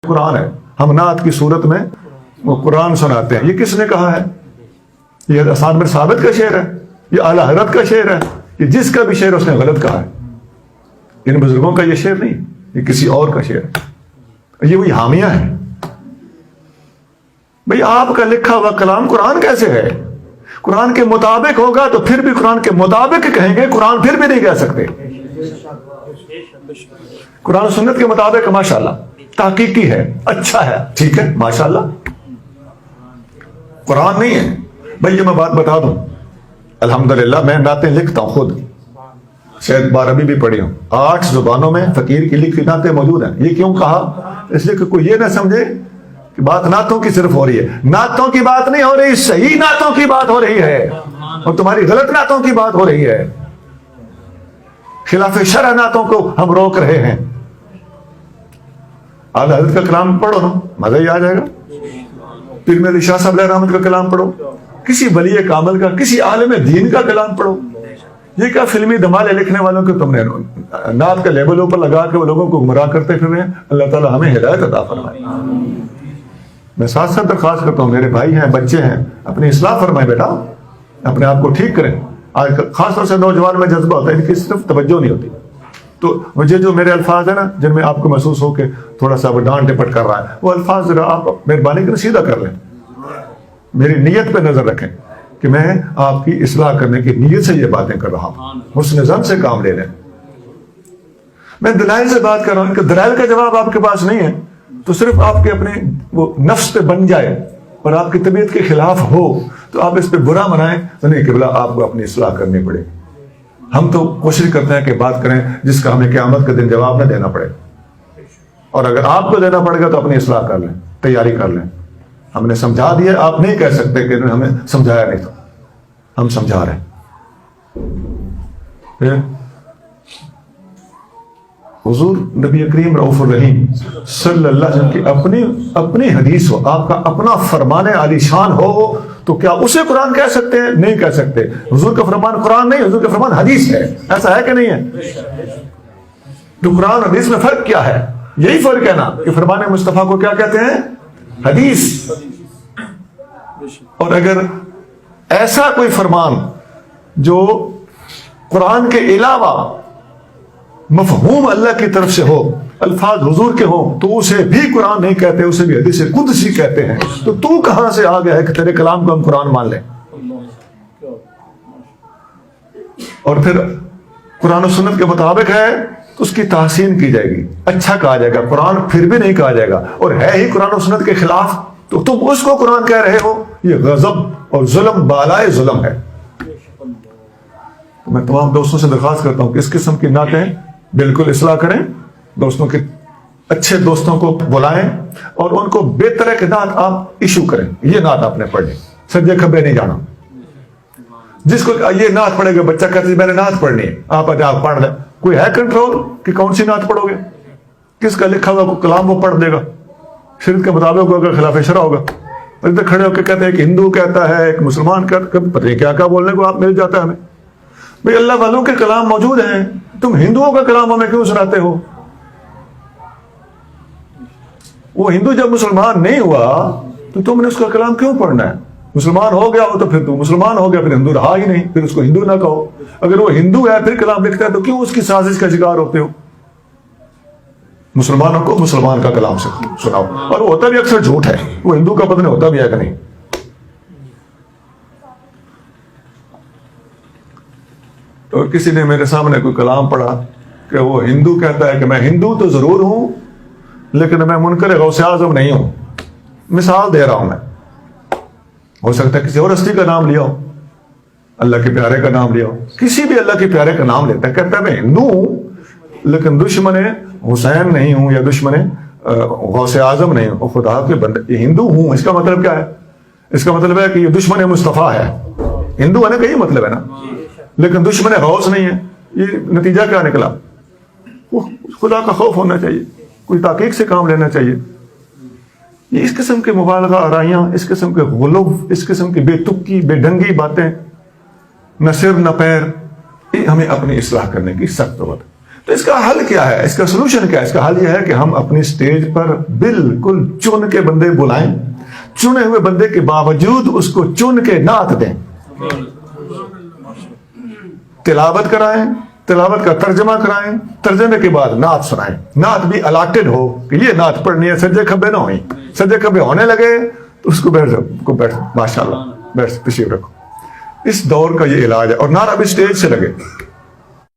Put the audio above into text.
قرآن ہے، ہم نعت کی صورت میں وہ قرآن سناتے ہیں. یہ کس نے کہا ہے؟ یہ حسان بن ثابت کا شعر ہے، یہ اعلیٰ حضرت کا شعر ہے. یہ جس کا بھی شعر اس نے غلط کہا ہے. ان بزرگوں کا یہ شعر نہیں، یہ کسی اور کا شعر ہے. یہ وہی حامیہ ہے. بھئی آپ کا لکھا ہوا کلام قرآن کیسے ہے؟ قرآن کے مطابق ہوگا تو پھر بھی قرآن کے مطابق کہیں گے، قرآن پھر بھی نہیں کہہ سکتے. قرآن سنت کے مطابق ماشاءاللہ تحقیقی ہے، اچھا ہے، ٹھیک ہے، ماشاءاللہ. قرآن نہیں ہے. بھئی یہ میں بات بتا دوں، الحمدللہ میں نعتیں لکھتا ہوں خود، شاید 12ویں بھی پڑھی ہوں. 8 زبانوں میں فقیر کی لکھی نعتیں موجود ہیں. یہ کیوں کہا؟ اس لیے کہ کوئی یہ نہ سمجھے کہ بات نعتوں کی صرف ہو رہی ہے. نعتوں کی بات نہیں ہو رہی، صحیح نعتوں کی بات ہو رہی ہے، اور تمہاری غلط نعتوں کی بات ہو رہی ہے. خلاف شرع نعتوں کو ہم روک رہے ہیں. اعلیٰ حضرت کا کلام پڑھو نا، مزہ ہی آ جائے گا. پیر مہدی شاہ صاحب علیہ رحمت کا کلام پڑھو، کسی ولی کامل کا، کسی عالم دین کا کلام پڑھو. یہ کیا فلمی دھمالے لکھنے والوں کو تم نے نعت کا لیبل اوپر لگا کے وہ لوگوں کو گمراہ کرتے پھر رہے ہیں. اللہ تعالیٰ ہمیں ہدایت عطا فرمائے. میں ساتھ ساتھ درخواست کرتا ہوں، میرے بھائی ہیں، بچے ہیں، اپنی اصلاح فرمائیں بیٹا، اپنے آپ کو ٹھیک کریں. آج خاص طور سے نوجوان میں جذبہ ہوتا ہے، ان کی صرف توجہ نہیں ہوتی. تو مجھے جو میرے الفاظ ہیں نا جن میں آپ کو محسوس ہو کہ تھوڑا سا وہ ڈانٹ ڈپٹ کر رہا ہے، وہ الفاظ ذرا آپ مہربانی کر سیدھا کر لیں. میری نیت پہ نظر رکھیں کہ میں آپ کی اصلاح کرنے کی نیت سے یہ باتیں کر رہا ہوں. حسن ظن سے کام لے لیں. میں دلائل سے بات کر رہا ہوں. کہ دلائل کا جواب آپ کے پاس نہیں ہے تو صرف آپ کے اپنے وہ نفس پہ بن جائے اور آپ کی طبیعت کے خلاف ہو تو آپ اس پہ برا منائیں تو نہیں، قبلہ آپ کو اپنی اصلاح کرنی پڑے. ہم تو کوشش کرتے ہیں کہ بات کریں جس کا ہمیں قیامت کے دن جواب نہ دینا پڑے، اور اگر آپ کو دینا پڑے گا تو اپنی اصلاح کر لیں، تیاری کر لیں. ہم نے سمجھا دیا، آپ نہیں کہہ سکتے کہ ہمیں سمجھایا نہیں تھا. ہم سمجھا رہے ہیں. حضور نبی کریم رؤوف الرحیم صلی اللہ علیہ وسلم کی اپنی حدیث ہو، آپ کا اپنا فرمان عالی شان ہو تو کیا اسے قرآن کہہ سکتے ہیں؟ نہیں کہہ سکتے. حضور کا فرمان قرآن نہیں، حضور کا فرمان حدیث ہے. ایسا ہے کہ نہیں ہے؟ تو قرآن حدیث میں فرق کیا ہے؟ یہی فرق ہے نا کہ فرمان مصطفیٰ کو کیا کہتے ہیں؟ حدیث. اور اگر ایسا کوئی فرمان جو قرآن کے علاوہ مفہوم اللہ کی طرف سے ہو، الفاظ حضور کے ہوں، تو اسے بھی قرآن نہیں کہتے، اسے بھی حدیث قدسی کہتے ہیں. تو کہاں سے آ گیا ہے کہ تیرے کلام کو ہم قرآن مان لیں؟ اور پھر قرآن و سنت کے مطابق ہے تو اس کی تحسین کی جائے گی، اچھا کہا جائے گا. قرآن پھر بھی نہیں کہا جائے گا اور ہے ہی قرآن و سنت کے خلاف تو تم اس کو قرآن کہہ رہے ہو. یہ غضب اور ظلم بالائے ظلم ہے. میں تمام دوستوں سے درخواست کرتا ہوں کہ اس قسم کی نعتیں بالکل اصلاح کریں. دوستوں کے اچھے دوستوں کو بلائیں اور ان کو بے طرح کے نعت آپ ایشو کریں. یہ نعت آپ نے پڑھنی، سجے کھبے نہیں جانا. جس کو یہ نعت پڑھے گا بچہ کہتے ہیں میں نے نعت پڑھنی ہے، آپ پڑھ لیں. کوئی ہے کنٹرول کہ کون سی نعت پڑھو گے؟ کس کا لکھا ہوا کلام وہ پڑھ دے گا، شریعت کے مطابق ہوگا، خلاف شرع ہوگا. ادھر کھڑے ہو کے کہتے ہیں کہ ہندو کہتا ہے، ایک مسلمان کہتا ہے، پتہ نہیں کیا کیا بولنے کو آپ مل جاتا ہے ہمیں. بھئی اللہ والوں کے کلام موجود ہیں، تم ہندوؤں کا کلام ہمیں کیوں سناتے ہو؟ وہ ہندو جب مسلمان نہیں ہوا تو تم نے اس کا کلام کیوں پڑھنا ہے؟ مسلمان ہو گیا ہو تو پھر تو مسلمان ہو گیا، پھر ہندو رہا ہی نہیں، پھر اس کو ہندو نہ کہو. اگر وہ ہندو ہے پھر کلام لکھتا ہے تو کیوں اس کی سازش کا شکار ہوتے ہو؟ مسلمانوں کو مسلمان کا کلام سناؤ. اور وہ ہوتا بھی اکثر جھوٹ ہے، وہ ہندو کا پتہ نہیں ہوتا بھی ہے کہ نہیں. تو کسی نے میرے سامنے کوئی کلام پڑھا کہ وہ ہندو کہتا ہے کہ میں ہندو تو ضرور ہوں لیکن میں منکر غوث اعظم نہیں ہوں. مثال دے رہا ہوں میں، ہو سکتا ہے کسی اور ہستی کا نام لیا ہو، اللہ کے پیارے کا نام لیا ہو. کسی بھی اللہ کے پیارے کا نام لیتا ہے، کہتا ہے میں ہندو ہوں لیکن دشمن حسین نہیں ہوں یا دشمن غوث اعظم نہیں ہوں. خدا کے بندے، یہ ہندو ہوں اس کا مطلب کیا ہے؟ اس کا مطلب ہے کہ یہ دشمن مصطفیٰ ہے. ہندو ہے نا کہ یہ مطلب ہے نا، لیکن دشمن غوث نہیں ہے. یہ نتیجہ کیا نکلا؟ خدا کا خوف ہونا چاہیے، کوئی تحقیق سے کام لینا چاہیے. یہ اس قسم کے مبالغہ آرائیاں، اس قسم کے غلو، اس قسم کی بے تکی بے ڈھنگی باتیں، نہ سر نہ پیر، یہ ہمیں اپنی اصلاح کرنے کی سخت ضرورت ہے. تو اس کا حل کیا ہے؟ اس کا سلوشن کیا ہے؟ اس کا حل یہ ہے کہ ہم اپنی سٹیج پر بالکل چن کے بندے بلائیں، چنے ہوئے بندے کے باوجود اس کو چن کے نعت دیں، تلاوت کرائیں، تلاوت کا ترجمہ کرائیں، ترجمے کے بعد نعت سنائیں، نعت بھی الاٹڈ ہو کہ یہ نعت پڑھنی ہے، سجدے کھبے نہ ہوئیں، سجدے کھبے ہونے لگے تو اس کو بیٹھ ماشاء اللہ بیٹھ تشریف رکھو۔ اس دور کا یہ علاج ہے، اور نعرہ بھی سٹیج سے لگے۔